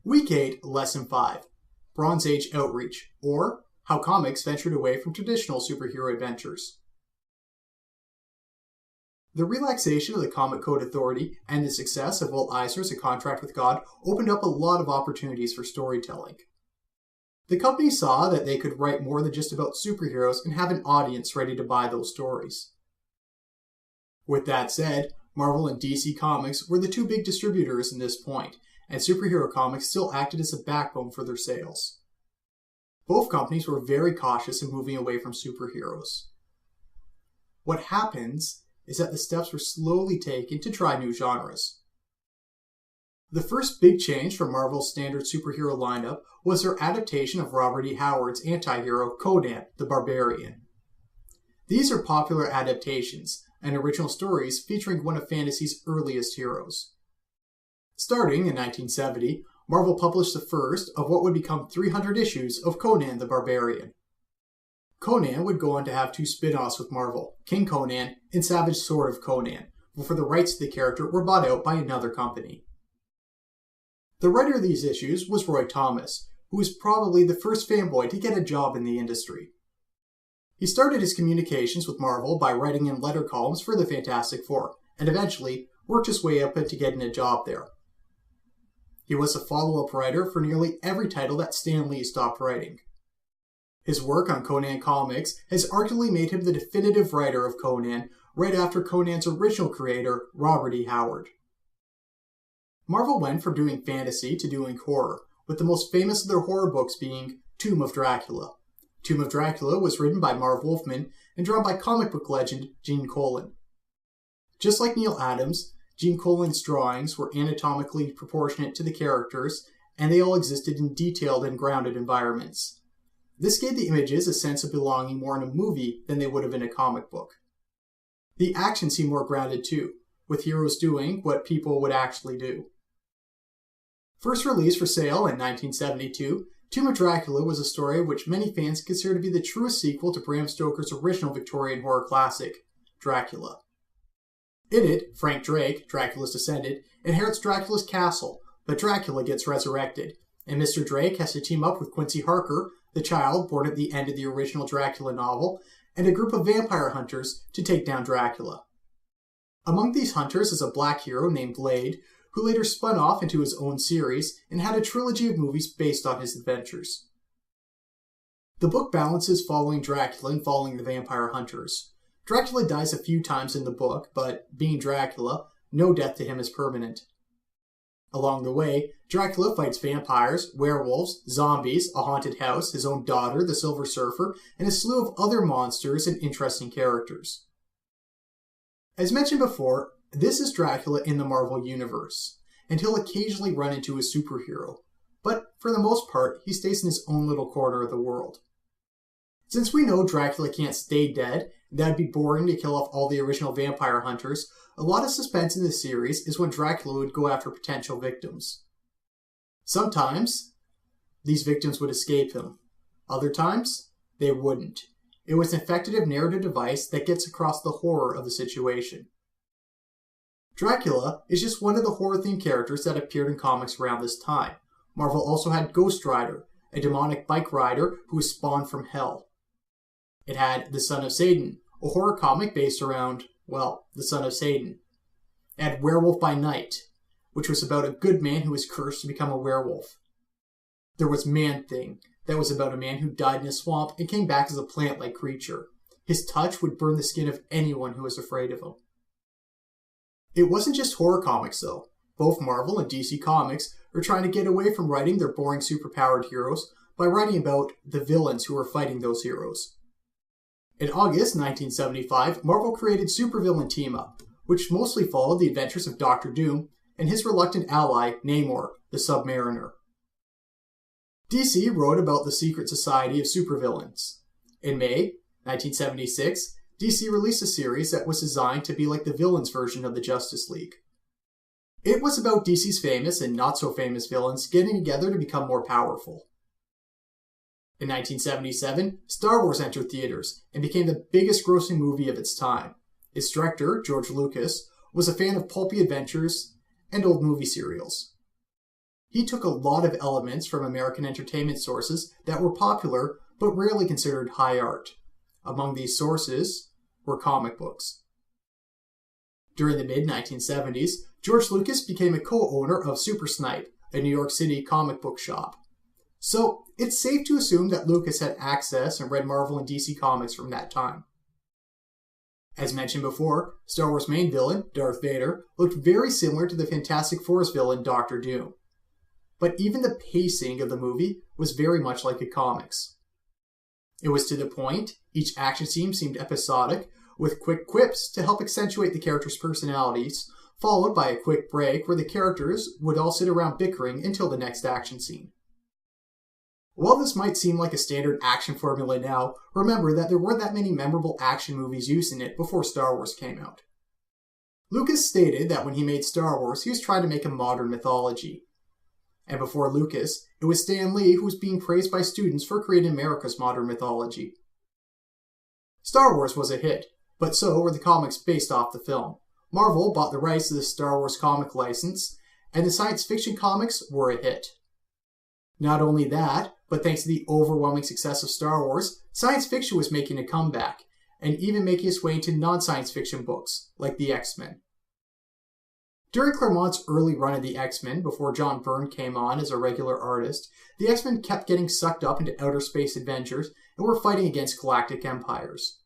Week 8, Lesson 5, Bronze Age Outreach, or How Comics Ventured Away from Traditional Superhero Adventures. The relaxation of the Comic Code Authority and the success of Walt Eisner's A Contract with God opened up a lot of opportunities for storytelling. The company saw that they could write more than just about superheroes and have an audience ready to buy those stories. With that said, Marvel and DC Comics were the two big distributors in this point, and superhero comics still acted as a backbone for their sales. Both companies were very cautious in moving away from superheroes. What happens is that the steps were slowly taken to try new genres. The first big change from Marvel's standard superhero lineup was their adaptation of Robert E. Howard's anti-hero Conan the Barbarian. These are popular adaptations and original stories featuring one of fantasy's earliest heroes. Starting in 1970, Marvel published the first of what would become 300 issues of Conan the Barbarian. Conan would go on to have two spin-offs with Marvel, King Conan and Savage Sword of Conan, before the rights to the character were bought out by another company. The writer of these issues was Roy Thomas, who was probably the first fanboy to get a job in the industry. He started his communications with Marvel by writing in letter columns for the Fantastic Four, and eventually worked his way up into getting a job there. He was a follow-up writer for nearly every title that Stan Lee stopped writing. His work on Conan comics has arguably made him the definitive writer of Conan right after Conan's original creator, Robert E. Howard. Marvel went from doing fantasy to doing horror, with the most famous of their horror books being Tomb of Dracula. Tomb of Dracula was written by Marv Wolfman and drawn by comic book legend Gene Colan. Just like Neil Adams, Gene Colan's drawings were anatomically proportionate to the characters, and they all existed in detailed and grounded environments. This gave the images a sense of belonging more in a movie than they would have in a comic book. The action seemed more grounded too, with heroes doing what people would actually do. First released for sale in 1972, Tomb of Dracula was a story which many fans consider to be the truest sequel to Bram Stoker's original Victorian horror classic, Dracula. In it, Frank Drake, Dracula's descendant, inherits Dracula's castle, but Dracula gets resurrected, and Mr. Drake has to team up with Quincy Harker, the child born at the end of the original Dracula novel, and a group of vampire hunters to take down Dracula. Among these hunters is a black hero named Blade, who later spun off into his own series and had a trilogy of movies based on his adventures. The book balances following Dracula and following the vampire hunters. Dracula dies a few times in the book, but being Dracula, no death to him is permanent. Along the way, Dracula fights vampires, werewolves, zombies, a haunted house, his own daughter, the Silver Surfer, and a slew of other monsters and interesting characters. As mentioned before, this is Dracula in the Marvel Universe, and he'll occasionally run into a superhero, but for the most part, he stays in his own little corner of the world. Since we know Dracula can't stay dead, and that'd be boring to kill off all the original vampire hunters, a lot of suspense in this series is when Dracula would go after potential victims. Sometimes, these victims would escape him. Other times, they wouldn't. It was an effective narrative device that gets across the horror of the situation. Dracula is just one of the horror-themed characters that appeared in comics around this time. Marvel also had Ghost Rider, a demonic bike rider who was spawned from hell. It had The Son of Satan, a horror comic based around, well, the son of Satan. It had Werewolf by Night, which was about a good man who was cursed to become a werewolf. There was Man-Thing, that was about a man who died in a swamp and came back as a plant-like creature. His touch would burn the skin of anyone who was afraid of him. It wasn't just horror comics, though. Both Marvel and DC Comics are trying to get away from writing their boring superpowered heroes by writing about the villains who are fighting those heroes. In August 1975, Marvel created Supervillain Team-Up, which mostly followed the adventures of Doctor Doom and his reluctant ally, Namor, the Submariner. DC wrote about the secret society of supervillains. In May 1976, DC released a series that was designed to be like the villains version of the Justice League. It was about DC's famous and not-so-famous villains getting together to become more powerful. In 1977, Star Wars entered theaters and became the biggest grossing movie of its time. Its director, George Lucas, was a fan of pulpy adventures and old movie serials. he took a lot of elements from American entertainment sources that were popular but rarely considered high art. Among these sources were comic books. During the mid-1970s, George Lucas became a co-owner of Super Snipe, a New York City comic book shop. So it's safe to assume that Lucas had access and read Marvel and DC comics from that time. As mentioned before, Star Wars' main villain, Darth Vader, looked very similar to the Fantastic Four's villain, Doctor Doom. But even the pacing of the movie was very much like the comics. It was to the point, each action scene seemed episodic, with quick quips to help accentuate the characters' personalities, followed by a quick break where the characters would all sit around bickering until the next action scene. While this might seem like a standard action formula now, remember that there weren't that many memorable action movies using it before Star Wars came out. Lucas stated that when he made Star Wars, he was trying to make a modern mythology. And before Lucas, it was Stan Lee who was being praised by students for creating America's modern mythology. Star Wars was a hit, but so were the comics based off the film. Marvel bought the rights to the Star Wars comic license, and the science fiction comics were a hit. Not only that, but thanks to the overwhelming success of Star Wars, science fiction was making a comeback, and even making its way into non-science fiction books, like the XMen. During Claremont's early run of the X-Men, before John Byrne came on as a regular artist, the X-Men kept getting sucked up into outer space adventures and were fighting against galactic empires.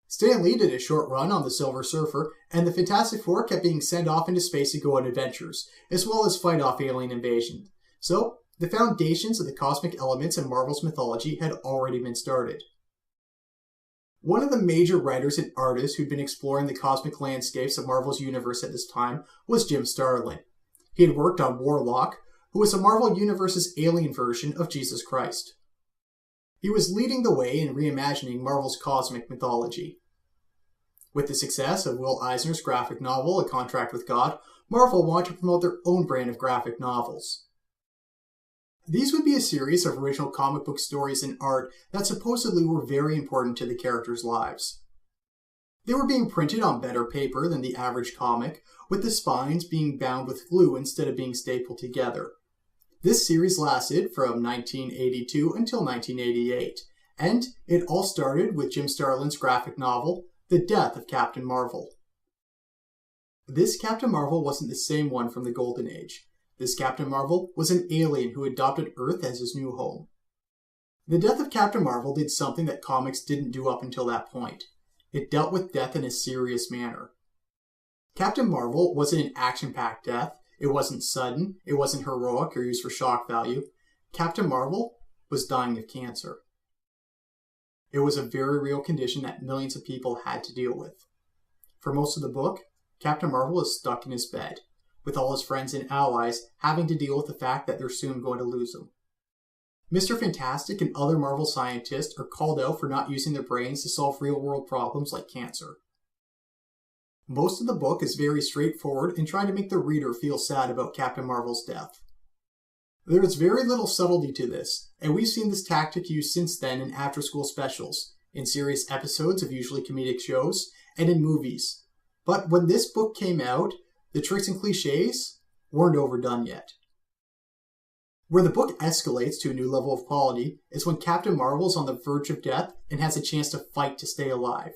Stan Lee did a short run on the Silver Surfer, and the Fantastic Four kept being sent off into space to go on adventures, as well as fight off alien invasion. So, the foundations of the cosmic elements in Marvel's mythology had already been started. One of the major writers and artists who'd been exploring the cosmic landscapes of Marvel's universe at this time was Jim Starlin. He had worked on Warlock, who was a Marvel Universe's alien version of Jesus Christ. He was leading the way in reimagining Marvel's cosmic mythology. With the success of Will Eisner's graphic novel, A Contract with God, Marvel wanted to promote their own brand of graphic novels. These would be a series of original comic book stories and art that supposedly were very important to the characters' lives. They were being printed on better paper than the average comic, with the spines being bound with glue instead of being stapled together. This series lasted from 1982 until 1988, and it all started with Jim Starlin's graphic novel, The Death of Captain Marvel. This Captain Marvel wasn't the same one from the Golden Age. This Captain Marvel was an alien who adopted Earth as his new home. The Death of Captain Marvel did something that comics didn't do up until that point. It dealt with death in a serious manner. Captain Marvel wasn't an action-packed death. It wasn't sudden. It wasn't heroic or used for shock value. Captain Marvel was dying of cancer. It was a very real condition that millions of people had to deal with. For most of the book, Captain Marvel is stuck in his bed, with all his friends and allies having to deal with the fact that they're soon going to lose him. Mr. Fantastic and other Marvel scientists are called out for not using their brains to solve real-world problems like cancer. Most of the book is very straightforward in trying to make the reader feel sad about Captain Marvel's death. There is very little subtlety to this, and we've seen this tactic used since then in after-school specials, in serious episodes of usually comedic shows, and in movies. But when this book came out, the tricks and cliches weren't overdone yet. Where the book escalates to a new level of quality is when Captain Marvel is on the verge of death and has a chance to fight to stay alive.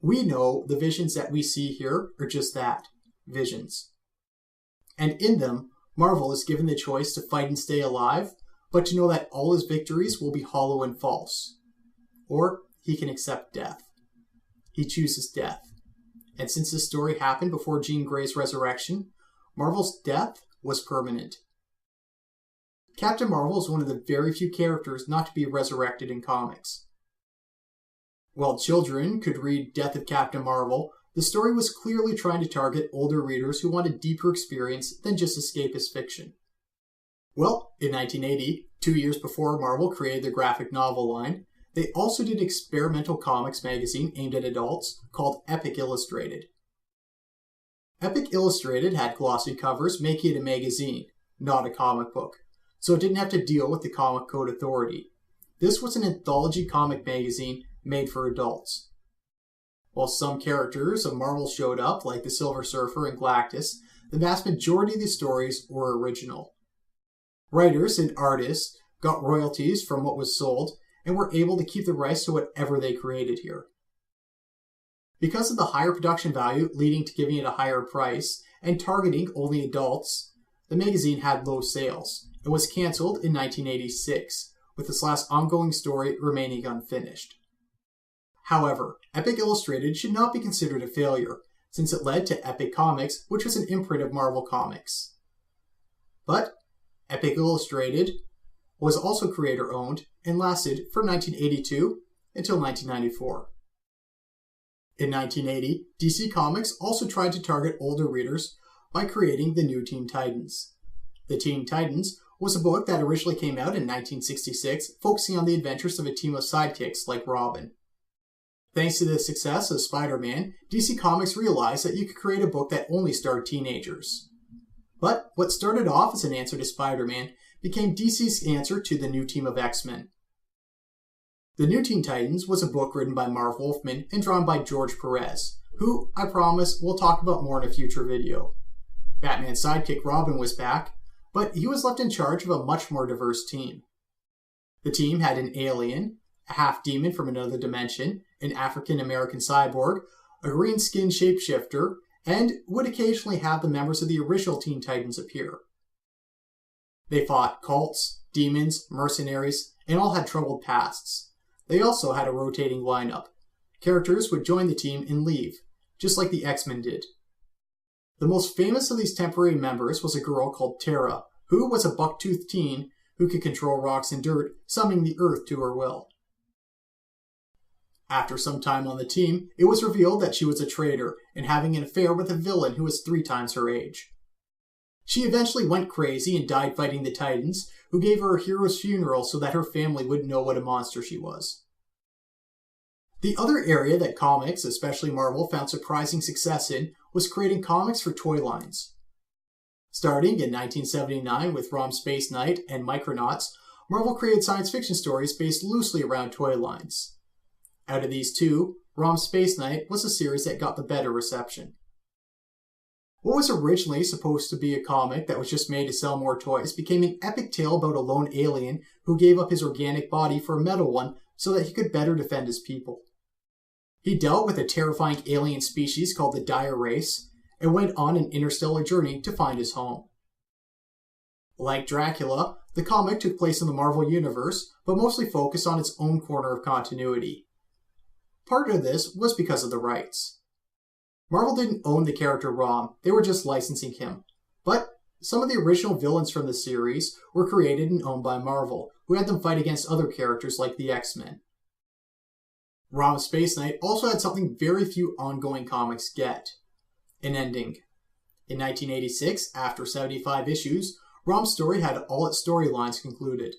We know the visions that we see here are just that, visions. And in them, Marvel is given the choice to fight and stay alive, but to know that all his victories will be hollow and false. Or he can accept death. He chooses death. And since this story happened before Jean Grey's resurrection, Marvel's death was permanent. Captain Marvel is one of the very few characters not to be resurrected in comics. While children could read Death of Captain Marvel, the story was clearly trying to target older readers who wanted deeper experience than just escapist fiction. Well, in 1980, 2 years before Marvel created the graphic novel line, they also did an experimental comics magazine aimed at adults called Epic Illustrated. Epic Illustrated had glossy covers, making it a magazine, not a comic book, so it didn't have to deal with the Comic Code Authority. This was an anthology comic magazine made for adults. While some characters of Marvel showed up, like the Silver Surfer and Galactus, the vast majority of these stories were original. Writers and artists got royalties from what was sold and were able to keep the rights to whatever they created here. Because of the higher production value leading to giving it a higher price and targeting only adults, the magazine had low sales and was cancelled in 1986, with its last ongoing story remaining unfinished. However, Epic Illustrated should not be considered a failure, since it led to Epic Comics, which was an imprint of Marvel Comics. But Epic Illustrated was also creator-owned and lasted from 1982 until 1994. In 1980, DC Comics also tried to target older readers by creating the New Teen Titans. The Teen Titans was a book that originally came out in 1966, focusing on the adventures of a team of sidekicks like Robin. Thanks to the success of Spider-Man, DC Comics realized that you could create a book that only starred teenagers. But what started off as an answer to Spider-Man became DC's answer to the new team of X-Men. The New Teen Titans was a book written by Marv Wolfman and drawn by George Perez, who, I promise, we'll talk about more in a future video. Batman's sidekick Robin was back, but he was left in charge of a much more diverse team. The team had an alien, a half-demon from another dimension, an African-American cyborg, a green-skinned shapeshifter, and would occasionally have the members of the original Teen Titans appear. They fought cults, demons, mercenaries, and all had troubled pasts. They also had a rotating lineup. Characters would join the team and leave, just like the X-Men did. The most famous of these temporary members was a girl called Tara, who was a buck-toothed teen who could control rocks and dirt, summoning the earth to her will. After some time on the team, it was revealed that she was a traitor and having an affair with a villain who was 3 times her age. She eventually went crazy and died fighting the Titans, who gave her a hero's funeral so that her family wouldn't know what a monster she was. The other area that comics, especially Marvel, found surprising success in was creating comics for toy lines. Starting in 1979 with Rom Space Knight and Micronauts, Marvel created science fiction stories based loosely around toy lines. Out of these two, Rom Space Knight was a series that got the better reception. What was originally supposed to be a comic that was just made to sell more toys became an epic tale about a lone alien who gave up his organic body for a metal one so that he could better defend his people. He dealt with a terrifying alien species called the Dire Race and went on an interstellar journey to find his home. Like Dracula, the comic took place in the Marvel Universe, but mostly focused on its own corner of continuity. Part of this was because of the rights. Marvel didn't own the character Rom, they were just licensing him. But some of the original villains from the series were created and owned by Marvel, who had them fight against other characters like the X-Men. Rom Space Knight also had something very few ongoing comics get: an ending. In 1986, after 75 issues, Rom's story had all its storylines concluded.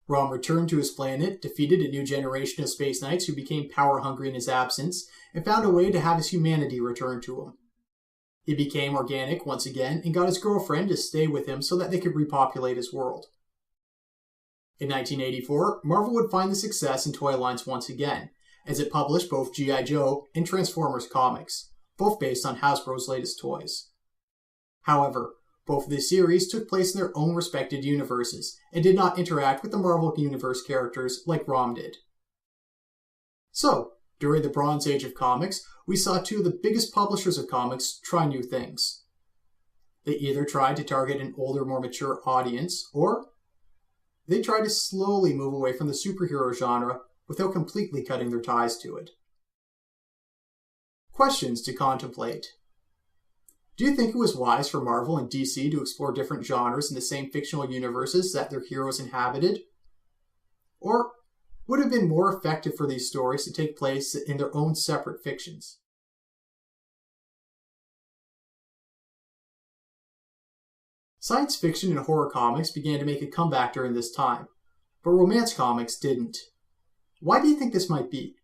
Rom returned to his planet, defeated a new generation of Space Knights who became power-hungry in his absence, and found a way to have his humanity returned to him. He became organic once again and got his girlfriend to stay with him so that they could repopulate his world. In 1984, Marvel would find the success in toy lines once again, as it published both G.I. Joe and Transformers comics, both based on Hasbro's latest toys. However, both of these series took place in their own respected universes and did not interact with the Marvel Universe characters like Rom did. So, during the Bronze Age of comics, we saw two of the biggest publishers of comics try new things. They either tried to target an older, more mature audience, or they tried to slowly move away from the superhero genre without completely cutting their ties to it. Questions to contemplate. Do you think it was wise for Marvel and DC to explore different genres in the same fictional universes that their heroes inhabited? Or would it have been more effective for these stories to take place in their own separate fictions? Science fiction and horror comics began to make a comeback during this time, but romance comics didn't. Why do you think this might be?